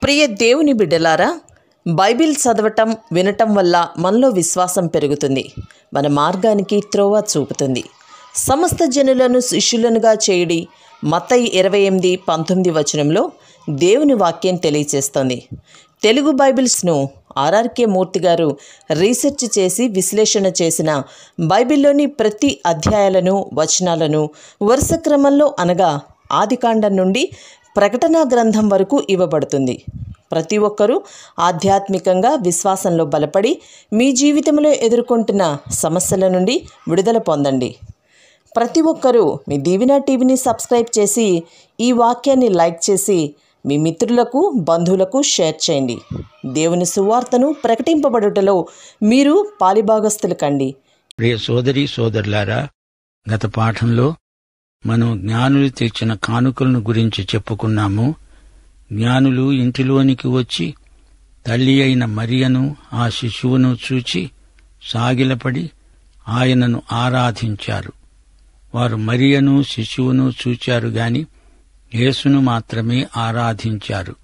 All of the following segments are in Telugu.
ప్రియ దేవుని బిడ్డలారా, బైబిల్ చదవటం వినటం వల్ల మనలో విశ్వాసం పెరుగుతుంది. మన మార్గానికి త్రోవ చూపుతుంది. సమస్త జనులను శిష్యులనుగా చేయుడి మత్తయి 28:19 వచనంలో దేవుని వాక్యం తెలియచేస్తోంది. తెలుగు బైబిల్స్ను ఆర్ఆర్కే మూర్తి గారు రీసెర్చ్ చేసి విశ్లేషణ చేసిన బైబిల్లోని ప్రతి అధ్యాయాలను వచనాలను వరుస క్రమంలో అనగా ఆదికాండం నుండి ప్రకటనా గ్రంథం వరకు ఇవ్వబడుతుంది. ప్రతి ఒక్కరూ ఆధ్యాత్మికంగా విశ్వాసంలో బలపడి మీ జీవితంలో ఎదుర్కొంటున్న సమస్యల నుండి విడుదల పొందండి. ప్రతి ఒక్కరూ మీ దీవెన టీవీని సబ్స్క్రైబ్ చేసి ఈ వాక్యాన్ని లైక్ చేసి మీ మిత్రులకు బంధువులకు షేర్ చేయండి. దేవుని సువార్తను ప్రకటింపబడుటలో మీరు పాలిభాగస్తులు కండి. ప్రియ సోదరి సోదరులారా, గత పాఠంలో మనం జ్ఞానులు తెచ్చిన కానుకలను గురించి చెప్పుకున్నాము. జ్ఞానులు ఇంటిలోనికి వచ్చి తల్లి అయిన మరియను ఆ శిశువును చూచి సాగిలపడి ఆయనను ఆరాధించారు. వారు మరియను శిశువును చూచారు గాని యేసును మాత్రమే ఆరాధించారు.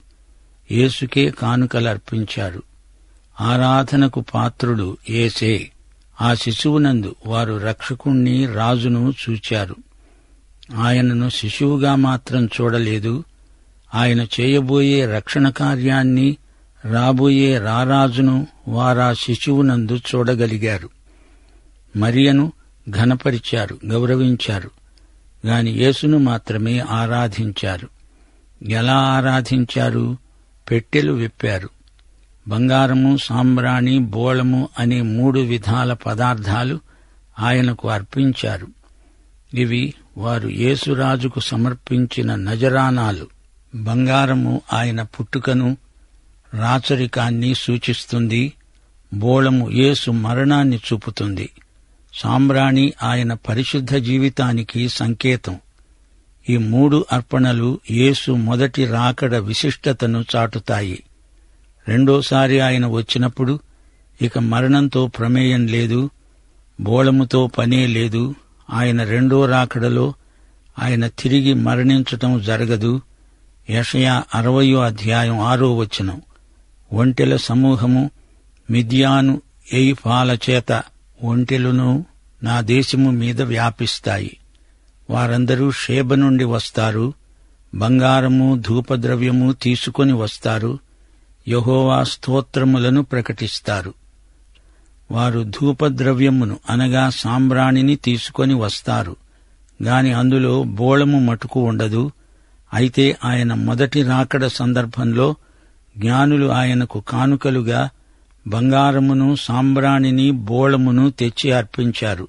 యేసుకే కానుకలర్పించారు. ఆరాధనకు పాత్రుడు యేసే. ఆ శిశువునందు వారు రక్షకుణ్ణి, రాజును చూచారు. ఆయనను శిశువుగా మాత్రం చూడలేదు. ఆయన చేయబోయే రక్షణ కార్యాన్ని, రాబోయే రారాజును వారా శిశువునందు చూడగలిగారు. మరియను ఘనపరిచారు, గౌరవించారు. గాని యేసును మాత్రమే ఆరాధించారు. ఎలా ఆరాధించారు? పెట్టెలు విప్పారు. బంగారము, సాంబ్రాణి, బోళము అనే 3 విధాల పదార్థాలు ఆయనకు అర్పించారు. ఇవి వారు యేసురాజుకు సమర్పించిన నజరానాలు. బంగారము ఆయన పుట్టుకను, రాచరికాన్ని సూచిస్తుంది. బోళము యేసు మరణాన్ని చూపుతుంది. సాంబ్రాణి ఆయన పరిశుద్ధ జీవితానికి సంకేతం. ఈ 3 అర్పణలు యేసు మొదటి రాకడ విశిష్టతను చాటుతాయి. రెండోసారి ఆయన వచ్చినప్పుడు ఇక మరణంతో ప్రమేయం లేదు, బోళముతో పనే లేదు. ఆయన రెండో రాకడలో ఆయన తిరిగి మరణించటం జరగదు. యెషయా 60:6 ఒంటెల సమూహము మిద్యాను ఎయిఫాల చేత ఒంటెలను నా దేశము మీద వ్యాపిస్తాయి. వారందరూ షేబ నుండి వస్తారు. బంగారము, ధూపద్రవ్యము తీసుకొని వస్తారు. యెహోవా స్తోత్రములను ప్రకటిస్తారు. వారు ధూపద్రవ్యమును అనగా సాంబ్రాణిని తీసుకొని వస్తారు. గాని అందులో బోళము మటుకు ఉండదు. అయితే ఆయన మొదటి రాకడ సందర్భంలో జ్ఞానులు ఆయనకు కానుకలుగా బంగారమును, సాంబ్రాణిని, బోళమును తెచ్చి అర్పించారు.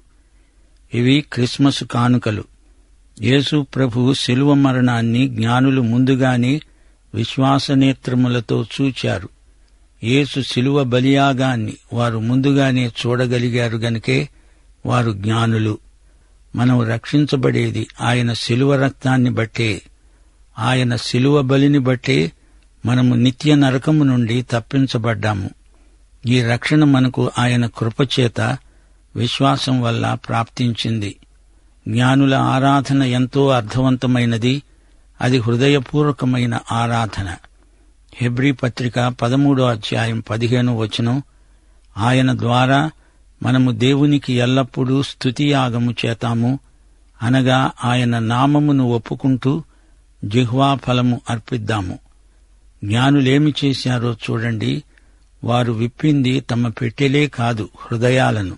ఇవి క్రిస్మస్ కానుకలు. యేసు ప్రభు శిలువ మరణాన్ని జ్ఞానులు ముందుగానే విశ్వాసనేత్రములతో చూచారు. యేసు శిలువ బలియాగాన్ని వారు ముందుగానే చూడగలిగారు గనుకే వారు జ్ఞానులు. మనం రక్షించబడేది ఆయన శిలువ రక్తాన్ని బట్టే. ఆయన శిలువ బలిని బట్టే మనము నిత్య నరకము నుండి తప్పించబడ్డాము. ఈ రక్షణ మనకు ఆయన కృపచేత విశ్వాసం వల్ల ప్రాప్తించింది. జ్ఞానుల ఆరాధన ఎంతో అర్థవంతమైనది. అది హృదయపూర్వకమైన ఆరాధన. హెబ్రీ పత్రిక 13:15 ఆయన ద్వారా మనము దేవునికి ఎల్లప్పుడూ స్తుతియాగము చేతాము, అనగా ఆయన నామమును ఒప్పుకుంటూ జిహ్వా ఫలము అర్పిద్దాము. జ్ఞానులేమి చేశారో చూడండి. వారు విప్పింది తమ పెట్టెలే కాదు, హృదయాలను.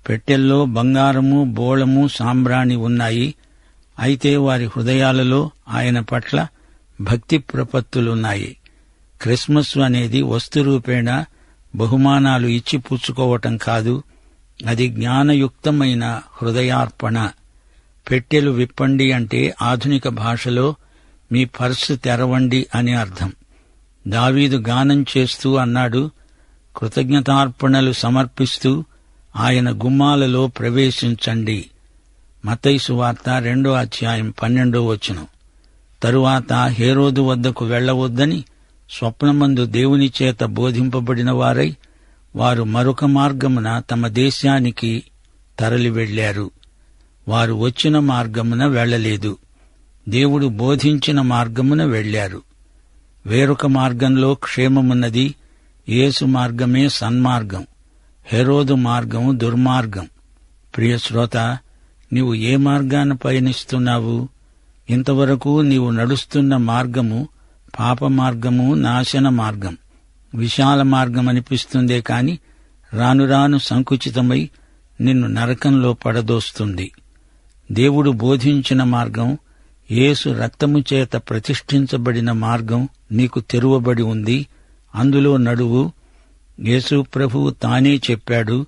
పెట్టెల్లో బంగారము, బోళము, సాంబ్రాణి ఉన్నాయి. అయితే వారి హృదయాలలో ఆయన పట్ల భక్తి ప్రపత్తులున్నాయి. క్రిస్మస్ అనేది వస్తురూపేణ బహుమానాలు ఇచ్చి పుచ్చుకోవటం కాదు. అది జ్ఞానయుక్తమైన హృదయార్పణ. పెట్టెలు విప్పండి అంటే ఆధునిక భాషలో మీ పర్సు తెరవండి అని అర్థం. దావీదు గానం చేస్తూ అన్నాడు, కృతజ్ఞతార్పణలు సమర్పిస్తూ ఆయన గుమ్మాలలో ప్రవేశించండి. మత్తయి సువార్త 2:12 తరువాత హేరోదు వద్దకు వెళ్లవద్దని స్వప్నమందు దేవుని చేత బోధింపబడిన వారై వారు మరొక మార్గమున తమ దేశానికి తరలి వెళ్లారు. వారు వచ్చిన మార్గమున వెళ్లలేదు, దేవుడు బోధించిన మార్గమున వెళ్లారు. వేరొక మార్గంలో క్షేమమున్నది. యేసు మార్గమే సన్మార్గం, హెరోదు మార్గం దుర్మార్గం. ప్రియశ్రోత, నీవు ఏ మార్గాన పయనిస్తున్నావు? ఇంతవరకు నీవు నడుస్తున్న మార్గము పాప మార్గము, నాశన మార్గం. విశాల మార్గం అనిపిస్తుందే కాని రాను రాను సంకుచితమై నిన్ను నరకంలో పడదోస్తుంది. దేవుడు బోధించిన మార్గం, యేసు రక్తము చేత ప్రతిష్ఠించబడిన మార్గం నీకు తెరువబడి ఉంది. అందులో నడువు. యేసు ప్రభువు తానే చెప్పాడు,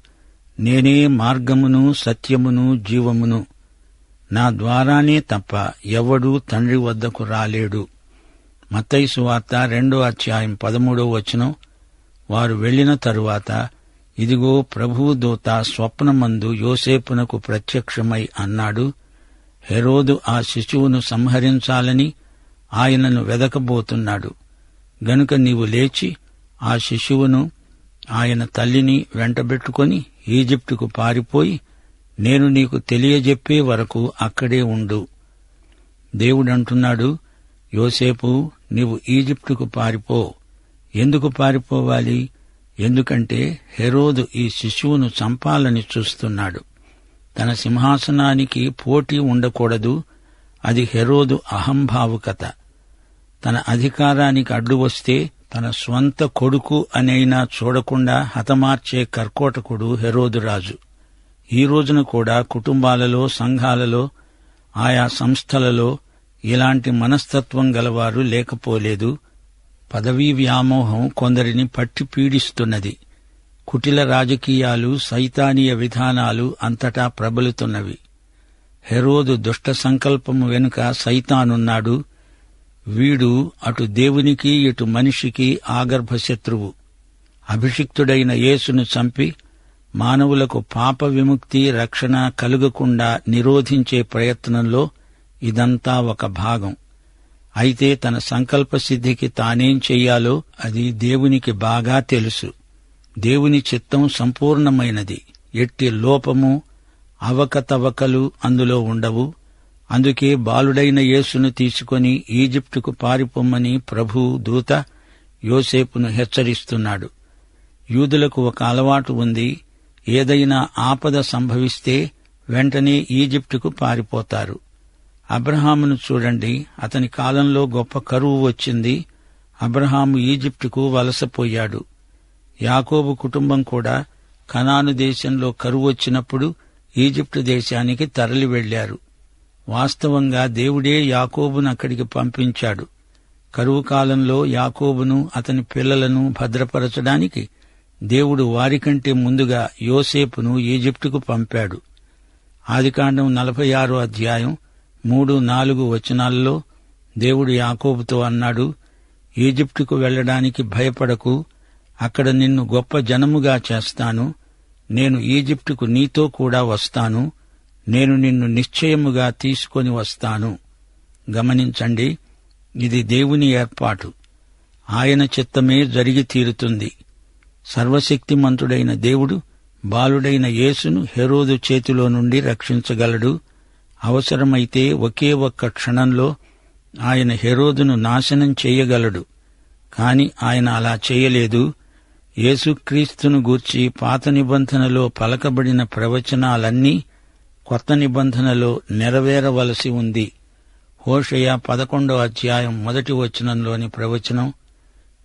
నేనే మార్గమును సత్యమును జీవమును. నా ద్వారానే తప్ప ఎవడూ తండ్రి వద్దకు రాలేడు. మత్తయి సువార్త 2:13 వారు వెళ్లిన తరువాత ఇదిగో ప్రభువు దూత స్వప్నమందు యోసేపునకు ప్రత్యక్షమై అన్నాడు, హెరోదు ఆ శిశువును సంహరించాలని ఆయనను వెదకబోతున్నాడు. గనుక నీవు లేచి ఆ శిశువును ఆయన తల్లిని వెంటబెట్టుకుని ఈజిప్టుకు పారిపోయి నేను నీకు తెలియజెప్పే వరకు అక్కడే ఉండు. దేవుడంటున్నాడు, యోసేపు, నీవు ఈజిప్టుకు పారిపో. ఎందుకు పారిపోవాలి? ఎందుకంటే హెరోదు ఈ శిశువును చంపాలని చూస్తున్నాడు. తన సింహాసనానికి పోటీ ఉండకూడదు. అది హెరోదు అహంభావుకత. తన అధికారానికి అడ్డు వస్తే తన స్వంత కొడుకు అనైనా చూడకుండా హతమార్చే కర్కోటకుడు హెరోదురాజు. ఈ రోజున కూడా కుటుంబాలలో, సంఘాలలో, ఆయా సంస్థలలో ఇలాంటి మనస్తత్వం గలవారు లేకపోలేదు. పదవీ వ్యామోహం కొందరిని పట్టి పీడిస్తున్నది. కుటిల రాజకీయాలు, సైతానీయ విధానాలు అంతటా ప్రబలుతున్నవి. హెరోదు దుష్ట సంకల్పము వెనుక సైతానున్నాడు. వీడు అటు దేవునికి ఇటు మనిషికి ఆగర్భ శత్రువు. అభిషిక్తుడైన యేసును చంపి మానవులకు పాప విముక్తి, రక్షణ కలుగకుండా నిరోధించే ప్రయత్నంలో ఇదంతా ఒక భాగం. అయితే తన సంకల్ప సిద్ధికి తానేం చెయ్యాలో అది దేవునికి బాగా తెలుసు. దేవుని చిత్తం సంపూర్ణమైనది. ఎట్టి లోపము, అవకతవకలు అందులో ఉండవు. అందుకే బాలుడైన యేసును తీసుకుని ఈజిప్టుకు పారిపోమ్మని ప్రభువు దూత యోసేపును హెచ్చరిస్తున్నాడు. యూదులకు ఒక అలవాటు ఉంది. ఏదైనా ఆపద సంభవిస్తే వెంటనే ఈజిప్టుకు పారిపోతారు. అబ్రహామును చూడండి, అతని కాలంలో గొప్ప కరువు వచ్చింది. అబ్రహాము ఈజిప్టుకు వలసపోయాడు. యాకోబు కుటుంబం కూడా కనాను దేశంలో కరువు వచ్చినప్పుడు ఈజిప్టు దేశానికి తరలి వెళ్లారు. వాస్తవంగా దేవుడే యాకోబును అక్కడికి పంపించాడు. కరువు కాలంలో యాకోబును అతని పిల్లలను భద్రపరచడానికి దేవుడు వారికంటే ముందుగా యోసేపును ఈజిప్టుకు పంపాడు. ఆదికాండం 46 3-4 దేవుడు యాకోబుతో అన్నాడు, ఈజిప్టుకు వెళ్లడానికి భయపడకు. అక్కడ నిన్ను గొప్ప జనముగా చేస్తాను. నేను ఈజిప్టుకు నీతో కూడా వస్తాను. నేను నిన్ను నిశ్చయముగా తీసుకొని వస్తాను. గమనించండి, ఇది దేవుని ఏర్పాటు. ఆయన చిత్తమే జరిగి తీరుతుంది. సర్వశక్తిమంతుడైన దేవుడు బాలుడైన యేసును హెరోదు చేతిలో నుండి రక్షించగలడు. అవసరమైతే ఒకే ఒక్క క్షణంలో ఆయన హెరోదును నాశనం చేయగలడు. కాని ఆయన అలా చేయలేదు. యేసుక్రీస్తును గూర్చి పాత నిబంధనలో పలకబడిన ప్రవచనాలన్నీ కొత్త నిబంధనలో నెరవేరవలసి ఉంది. హోషేయ 11:1 ప్రవచనం,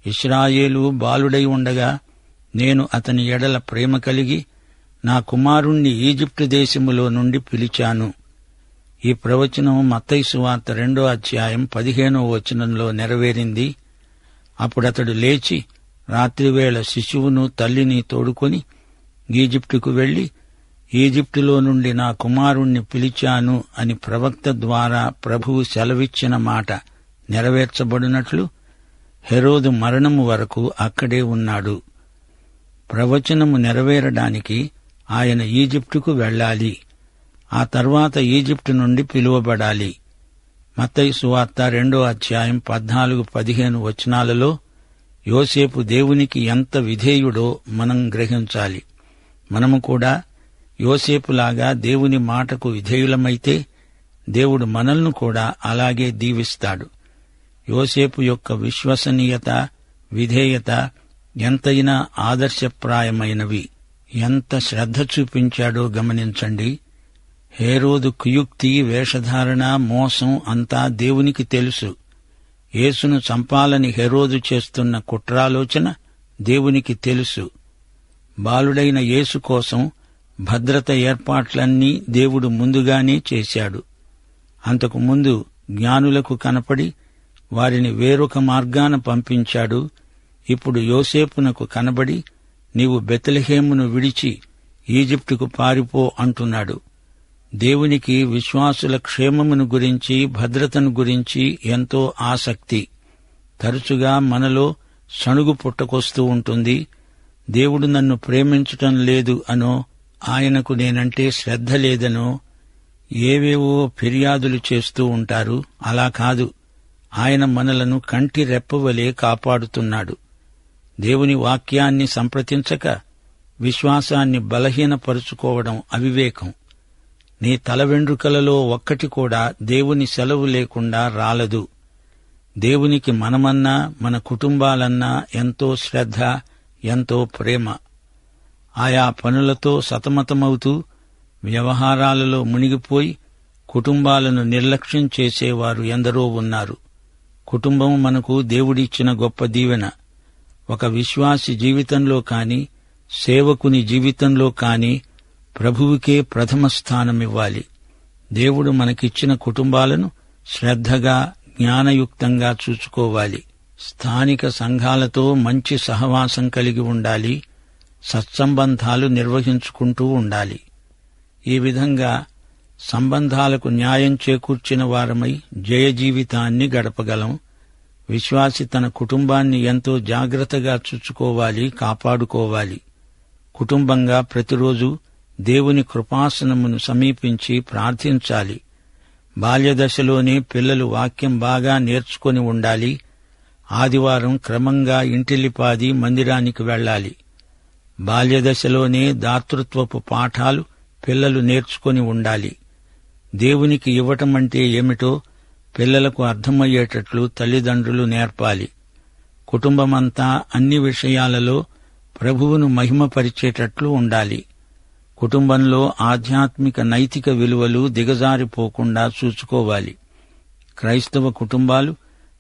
ఇశ్రాయేలు బాలుడై ఉండగా నేను అతని ఎడల ప్రేమ కలిగి నా కుమారుణ్ణి ఈజిప్టు దేశములో నుండి పిలిచాను. ఈ ప్రవచనం మత్తయి సువార్త 2:15 నెరవేరింది. అప్పుడతడు లేచి రాత్రివేళ శిశువును తల్లిని తోడుకొని ఈజిప్టుకు వెళ్లి ఈజిప్టులో నుండి నా కుమారుణ్ణి పిలిచాను అని ప్రవక్త ద్వారా ప్రభువు సెలవిచ్చిన మాట నెరవేర్చబడినట్లు హెరోదు మరణము వరకు అక్కడే ఉన్నాడు. ప్రవచనము నెరవేరడానికి ఆయన ఈజిప్టుకు వెళ్లాలి. ఆ తర్వాత ఈజిప్టు నుండి పిలువబడాలి. మత్తయి సువార్త 2:14-15 యోసేపు దేవునికి ఎంత విధేయుడో మనం గ్రహించాలి. మనము కూడా యోసేపులాగా దేవుని మాటకు విధేయులమైతే దేవుడు మనల్ని కూడా అలాగే దీవిస్తాడు. యోసేపు యొక్క విశ్వసనీయత, విధేయత ఎంతైనా ఆదర్శప్రాయమైనవి. ఎంత శ్రద్ధ చూపించాడో గమనించండి. హేరోదు కుయుక్తి, వేషధారణ, మోసం అంతా దేవునికి తెలుసు. యేసును చంపాలని హేరోదు చేస్తున్న కుట్రాలోచన దేవునికి తెలుసు. బాలుడైన యేసు కోసం భద్రత ఏర్పాట్లన్నీ దేవుడు ముందుగానే చేశాడు. అంతకు ముందు జ్ఞానులకు కనపడి వారిని వేరొక మార్గాన పంపించాడు. ఇప్పుడు యోసేపునకు కనబడి, నీవు బెత్లెహేమును విడిచి ఈజిప్టుకు పారిపో అంటున్నాడు. దేవునికి విశ్వాసుల క్షేమమును గురించి, భద్రతను గురించి ఎంతో ఆసక్తి. తరచుగా మనలో సణుగు పుట్టకొస్తూ ఉంటుంది. దేవుడు నన్ను ప్రేమించటం లేదు అనో, ఆయనకు నేనంటే శ్రద్ధ లేదనో ఏవేవో ఫిర్యాదులు చేస్తూ ఉంటారు. అలా కాదు. ఆయన మనలను కంటి రెప్పవలే కాపాడుతున్నాడు. దేవుని వాక్యాన్ని సంప్రదించక విశ్వాసాన్ని బలహీనపరుచుకోవడం అవివేకం. నీ తల వెండ్రుకలలో ఒక్కటి కూడా దేవుని సెలవు లేకుండా రాలదు. దేవునికి మనమన్నా, మన కుటుంబాలన్నా ఎంతో శ్రద్ధ, ఎంతో ప్రేమ. ఆయా పనులతో సతమతమవుతూ వ్యవహారాలలో మునిగిపోయి కుటుంబాలను నిర్లక్ష్యం చేసేవారు ఎందరో ఉన్నారు. కుటుంబం మనకు దేవుడిచ్చిన గొప్ప దీవెన. ఒక విశ్వాసి జీవితంలో కాని, సేవకుని జీవితంలో కాని ప్రభువుకే ప్రథమ స్థానమివ్వాలి. దేవుడు మనకిచ్చిన కుటుంబాలను శ్రద్ధగా, జ్ఞానయుక్తంగా చూసుకోవాలి. స్థానిక సంఘాలతో మంచి సహవాసం కలిగి ఉండాలి. సత్సంబంధాలు నిర్వహించుకుంటూ ఉండాలి. ఈ విధంగా సంబంధాలకు న్యాయం చేకూర్చిన వారమై జయ జీవితాన్ని గడపగలం. విశ్వాసి తన కుటుంబాన్ని ఎంతో జాగ్రత్తగా చూసుకోవాలి, కాపాడుకోవాలి. కుటుంబంగా ప్రతిరోజు దేవుని కృపాసనమును సమీపించి ప్రార్థించాలి. బాల్యదశలోనే పిల్లలు వాక్యం బాగా నేర్చుకొని ఉండాలి. ఆదివారం క్రమంగా ఇంటిల్లిపాది మందిరానికి వెళ్ళాలి. బాల్యదశలోనే దాతృత్వపు పాఠాలు పిల్లలు నేర్చుకొని ఉండాలి. దేవునికి ఇవ్వటమంటే ఏమిటో పిల్లలకు అర్థమయ్యేటట్లు తల్లిదండ్రులు నేర్పాలి. కుటుంబమంతా అన్ని విషయాలలో ప్రభువును మహిమపరిచేటట్లు ఉండాలి. కుటుంబంలో ఆధ్యాత్మిక నైతిక విలువలు దిగజారిపోకుండా చూసుకోవాలి. క్రైస్తవ కుటుంబాలు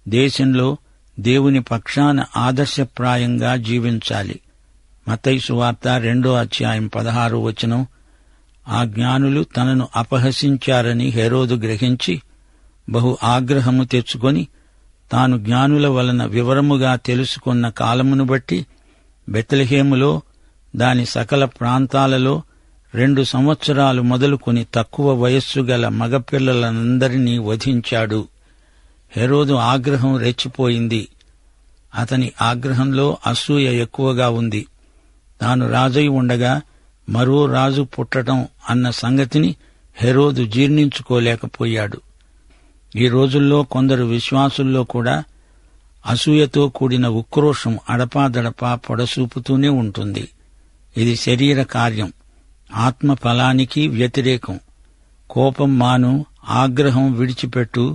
దేశంలో దేవుని పక్షాన ఆదర్శప్రాయంగా జీవించాలి. మత్తయి సువార్త 2:16 ఆ జ్ఞానులు తనను అపహసించారని హేరోదు గ్రహించి బహు ఆగ్రహము తెచ్చుకొని తాను జ్ఞానుల వలన వివరముగా తెలుసుకున్న కాలమును బట్టి బెత్లెహేములో దాని సకల ప్రాంతాలలో 2 సంవత్సరాలు మొదలుకొని తక్కువ వయస్సు గల మగపిల్లలందరినీ వధించాడు. హేరోదు ఆగ్రహం రెచ్చిపోయింది. అతని ఆగ్రహంలో అసూయ ఎక్కువగా ఉంది. తాను రాజై ఉండగా మరో రాజు పుట్టడం అన్న సంగతిని హేరోదు జీర్ణించుకోలేకపోయాడు. ఈ రోజుల్లో కొందరు విశ్వాసుల్లో కూడా అసూయతో కూడిన ఉక్రోషం అడపాదడపా పొడసూపుతూనే ఉంటుంది. ఇది శరీర కార్యం, ఆత్మ ఫలానికి వ్యతిరేకం. కోపం మాను, ఆగ్రహం విడిచిపెట్టు,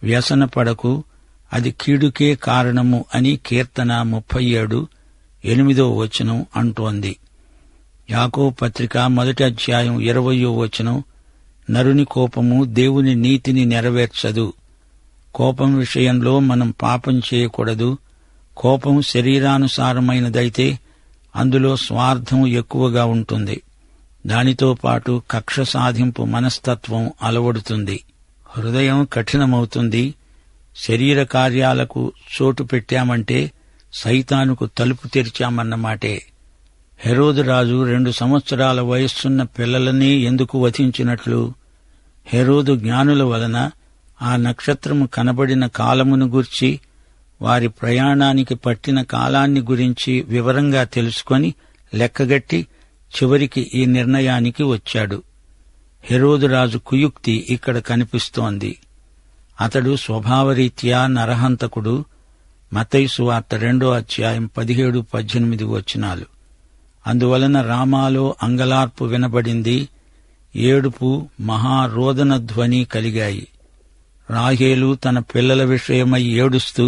వ్యసనపడకు, అది కీడుకే కారణము అని కీర్తన 37:8 అంటోంది. యాకోబు పత్రిక 1:20 నరుని కోపము దేవుని నీతిని నెరవేర్చదు. కోపం విషయంలో మనం పాపం చేయకూడదు. కోపం శరీరానుసారమైనదైతే అందులో స్వార్థం ఎక్కువగా ఉంటుంది. దానితో పాటు కక్ష సాధింపు మనస్తత్వం అలవడుతుంది. హృదయం కఠినమవుతుంది. శరీర కార్యాలకు చోటు పెట్టామంటే సైతానుకు తలుపు తెరిచామన్నమాటే. హెరోదు రాజు 2 సంవత్సరాల వయస్సున్న పిల్లలనే ఎందుకు వధించినట్లు? హెరోదు జ్ఞానుల వలన ఆ నక్షత్రము కనబడిన కాలమును గూర్చి, వారి ప్రయాణానికి పట్టిన కాలాన్ని గురించి వివరంగా తెలుసుకొని లెక్కగట్టి చివరికి ఈ నిర్ణయానికి వచ్చాడు. హెరోదు రాజు కుయుక్తి ఇక్కడ కనిపిస్తోంది. అతడు స్వభావరీత్యా నరహంతకుడు. మత్తయి సువార్త 2:17-18 అందువలన రామాలో అంగలార్పు వినబడింది, ఏడుపు, మహారోదన ధ్వని కలిగాయి. రాహేలు తన పిల్లల విషయమై ఏడుస్తూ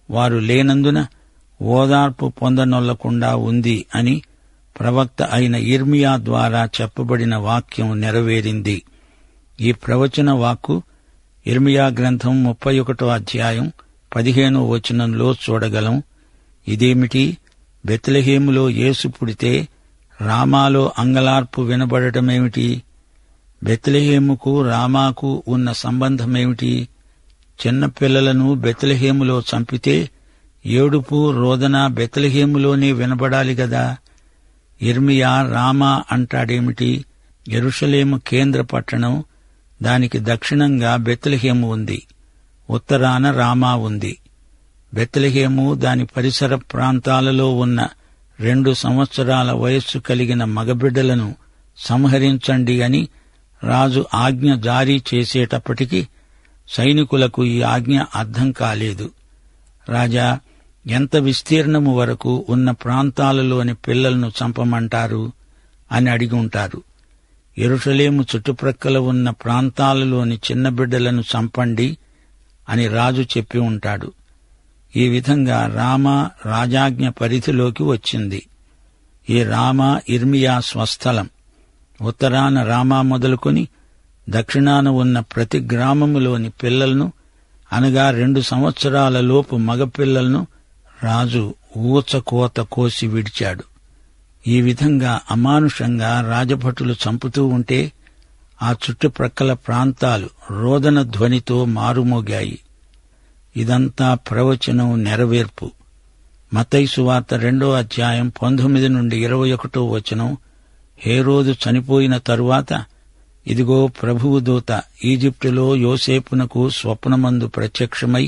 వారు లేనందున ఓదార్పు పొందనొల్లకుండా ఉంది అని ప్రవక్త అయిన యిర్మీయా ద్వారా చెప్పబడిన వాక్యం నెరవేరింది. ఈ ప్రవచన వాక్కు యిర్మీయా గ్రంథం 31వ అధ్యాయం 15వ వచనంలో చూడగలం. ఇదేమిటి? బెత్లెహేములో యేసు పుడితే రామాలో అంగలార్పు వినబడటమేమిటి? బెత్లెహేముకు రామాకు ఉన్న సంబంధమేమిటి? చిన్నపిల్లలను బెత్లెహేములో చంపితే ఏడుపు రోదన బెత్లెహేములోనే వినబడాలి గదా. యిర్మీయా రామా అంటాడేమిటి? యెరూషలేము కేంద్ర పట్టణం, దానికి దక్షిణంగా బెత్లెహేము ఉంది, ఉత్తరాన రామా ఉంది. బెత్లెహేము దాని పరిసర ప్రాంతాలలో ఉన్న 2 సంవత్సరాల వయస్సు కలిగిన మగబిడ్డలను సంహరించండి అని రాజు ఆజ్ఞ జారీ చేసేటప్పటికి సైనికులకు ఈ ఆజ్ఞ అర్థం కాలేదు. రాజా, ఎంత విస్తీర్ణము వరకు ఉన్న ప్రాంతాలలోని పిల్లలను చంపమంటారు అని అడిగి ఉంటారు. యెరూషలేము చుట్టుప్రక్కల ఉన్న ప్రాంతాలలోని చిన్న బిడ్డలను చంపండి అని రాజు చెప్పి ఉంటాడు. ఈ విధంగా రామా రాజాజ్ఞ పరిధిలోకి వచ్చింది. ఈ రామా యిర్మీయా స్వస్థలం. ఉత్తరాన రామా మొదలుకొని దక్షిణాన ఉన్న ప్రతి గ్రామములోని పిల్లలను, అనగా 2 సంవత్సరాల లోపు మగపిల్లలను రాజు ఊచకోత కోసి విడిచాడు. ఈ విధంగా అమానుషంగా రాజభటులు చంపుతూ ఉంటే ఆ చుట్టుప్రక్కల ప్రాంతాలు రోదన ధ్వనితో మారుమోగాయి. ఇదంతా ప్రవచనం నెరవేర్పు. మత్తయి సువార్త 2వ అధ్యాయం 19 నుండి 21వ వచనం. హేరోదు చనిపోయిన తరువాత ఇదిగో ప్రభువు దూత ఈజిప్టులో యోసేపునకు స్వప్నమందు ప్రత్యక్షమై,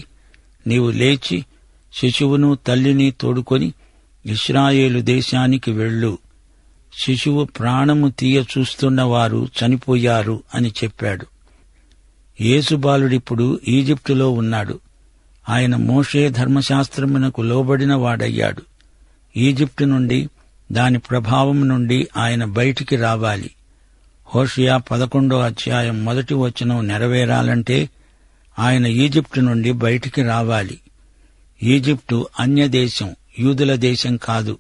నీవు లేచి శిశువును తల్లిని తోడుకొని ఇశ్రాయేలు దేశానికి వెళ్ళు, శిశువు ప్రాణము తీయ చూస్తున్న వారు చనిపోయారు అని చెప్పాడు. యేసుబాలుడిప్పుడు ఈజిప్టులో ఉన్నాడు. ఆయన మోషే ధర్మశాస్త్రమునకు లోబడిన వాడయ్యాడు. ఈజిప్టు నుండి, దాని ప్రభావం నుండి ఆయన బయటికి రావాలి. హోషేయ 11వ అధ్యాయం 1వ వచనం నెరవేరాలంటే ఆయన ఈజిప్టు నుండి బయటికి రావాలి. ఈజిప్టు అన్యదేశం, యూదుల దేశం కాదు.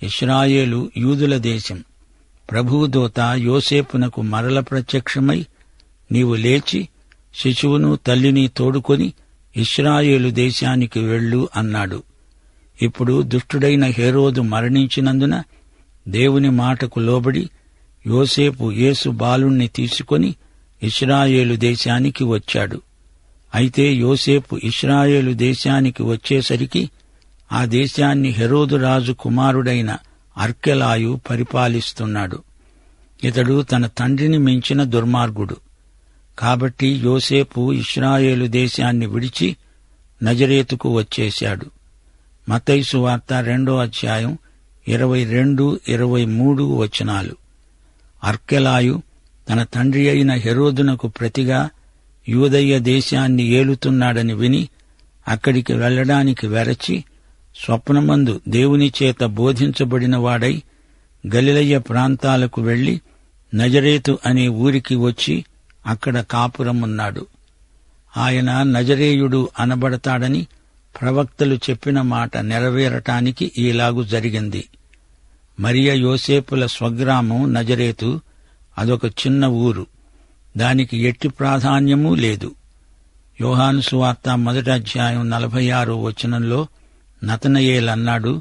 ఇశ్రాయేలు యూదుల దేశం. ప్రభువు దూత యోసేపునకు మరల ప్రత్యక్షమై, నీవు లేచి శిశువును తల్లిని తోడుకొని ఇశ్రాయేలు దేశానికి వెళ్ళు అన్నాడు. ఇప్పుడు దుష్టుడైన హేరోదు మరణించినందున దేవుని మాటకు లోబడి యోసేపు యేసు బాలుణ్ణి తీసుకొని ఇశ్రాయేలు దేశానికి వచ్చాడు. అయితే యోసేపు ఇశ్రాయేలు దేశానికి వచ్చేసరికి ఆ దేశాన్ని హెరోదు రాజు కుమారుడైన అర్కెలాయు పరిపాలిస్తున్నాడు. ఇతడు తన తండ్రిని మించిన దుర్మార్గుడు. కాబట్టి యోసేపు ఇశ్రాయేలు దేశాన్ని విడిచి నజరేతుకు వచ్చేశాడు. మత్తయి సువార్త 2వ అధ్యాయం 22, 23 వచనాలు. అర్కెలాయు తన తండ్రి అయిన హెరోదునకు ప్రతిగా యూదయ్య దేశాన్ని ఏలుతున్నాడని విని అక్కడికి వెళ్లడానికి వెరచి, స్వప్నమందు దేవుని చేత బోధించబడినవాడై గలిలయ ప్రాంతాలకు వెళ్లి నజరేతు అనే ఊరికి వచ్చి అక్కడ కాపురమున్నాడు. ఆయన నజరేయుడు అనబడతాడని ప్రవక్తలు చెప్పిన మాట నెరవేరటానికి ఈలాగు జరిగింది. మరియ యోసేపుల స్వగ్రామం నజరేతు. అదొక చిన్న ఊరు. దానికి ఎట్టి ప్రాధాన్యమూ లేదు. యోహాను సువార్త 1వ అధ్యాయం 46వ వచనంలో నతనయేలన్నాడు,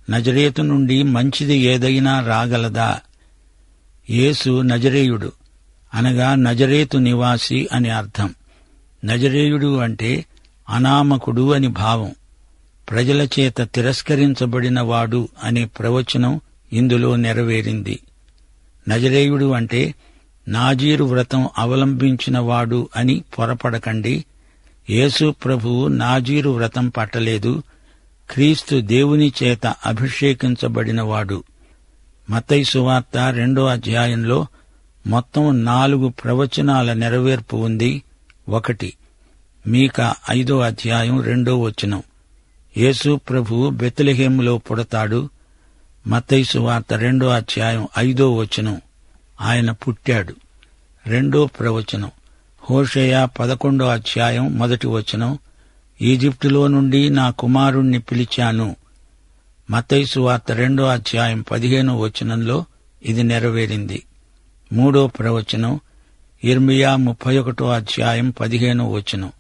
నజరేతు నుండి మంచిది ఏదైనా రాగలదా? యేసు నజరేయుడు, అనగా నజరేతు నివాసి అని అర్థం. నజరేయుడు అంటే అనామకుడు అని భావం. ప్రజల చేత తిరస్కరించబడినవాడు అనే ప్రవచనం ఇందులో నెరవేరింది. నజరేయుడు అంటే నాజీరు వ్రతం అవలంబించినవాడు అని పొరపడకండి. యేసు ప్రభువు నాజీరు వ్రతం పట్టలేదు. క్రీస్తు దేవుని చేత అభిషేకించబడినవాడు. మత్తయి సువార్త 2వ అధ్యాయంలో మొత్తం 4 ప్రవచనాల నెరవేర్పు ఉంది. 1 మీకా 5వ అధ్యాయం 2వ వచనం, యేసు ప్రభువు బెత్లెహేములో పుడతాడు. మత్తయి సువార్త 2వ అధ్యాయం 5వ వచనం, ఆయన పుట్టాడు. 2వ ప్రవచనం హోషేయ 11వ అధ్యాయం 1వ వచనం, ఈజిప్టులో నుండి నా కుమారుణ్ణి పిలిచాను. మత్తయి సువార్త 2వ అధ్యాయం 15వ వచనంలో ఇది నెరవేరింది. 3వ ప్రవచనం యిర్మీయా 31వ అధ్యాయం 15వ వచనం,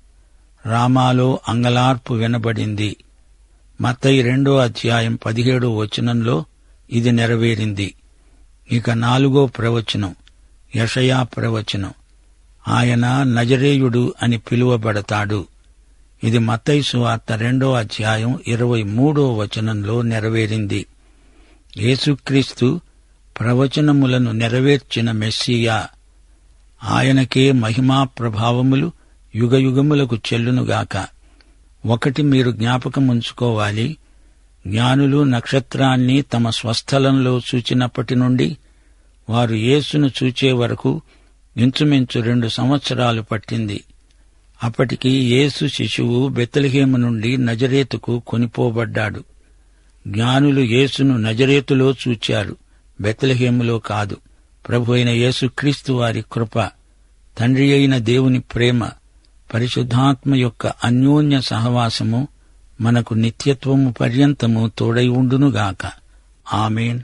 రామాలో అంగలార్పు వినబడింది. మత్తయి 2వ అధ్యాయం 17వ వచనంలో ఇది నెరవేరింది. ఇక 4వ ప్రవచనం యెషయా ప్రవచనం, ఆయన నజరేయుడు అని పిలువబడతాడు. ఇది మత్తయి సువార్త 2వ అధ్యాయం 23వ వచనంలో నెరవేరింది. యేసుక్రీస్తు ప్రవచనములను నెరవేర్చిన మెస్సీయా. ఆయనకే మహిమా ప్రభావములు యుగయుగములకు చెల్లునుగాక. ఒకటి మీరు జ్ఞాపకముంచుకోవాలి. జ్ఞానులు నక్షత్రాన్ని తమ స్వస్థలంలో చూచినప్పటి నుండి వారు యేసును చూచే వరకు ఇంచుమించు 2 సంవత్సరాలు పట్టింది. అప్పటికి యేసు శిశువు బెత్లెహేము నుండి నజరేతుకు కొనిపోబడ్డాడు. జ్ఞానులు యేసును నజరేతులో చూచారు, బెత్లెహేములో కాదు. ప్రభు అయిన యేసుక్రీస్తు వారి కృప, తండ్రి అయిన దేవుని ప్రేమ, పరిశుద్ధాత్మ యొక్క అన్యోన్య సహవాసము మనకు నిత్యత్వము పర్యంతము తోడై ఉండునుగాక. ఆమేన్.